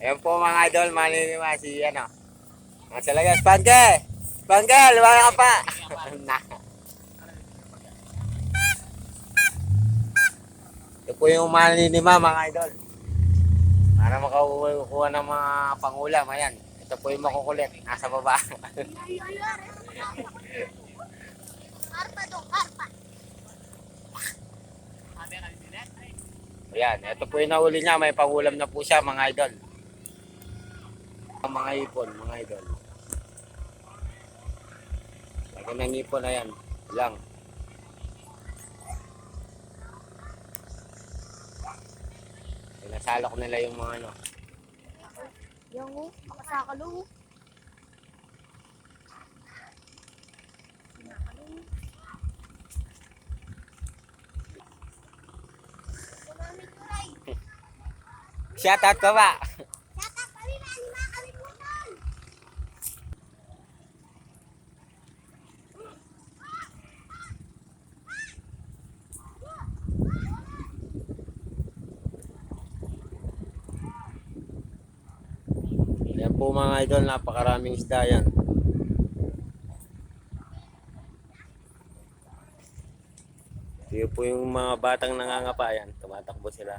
Ayan po mga idol, maninima si ano. Ang salaga, Spanke! Spanke, lumayan ka pa! Ito po yung maninima mga idol. Para makakuha ng mga pangulam, ayan. Ito po yung makukulit, nasa baba. Ayan, ito po yung nahuli niya, may pangulam na po siya mga idol. Mga ipon, mga idol. Lagi ng ipon na yan, lang. Pinasalok nila yung mga ano. Yung makasakalo. Shout out ka ba? Yan po mga idol, napakaraming isda yan. Ito po yung mga batang nangangapa yan, tumatakbo sila.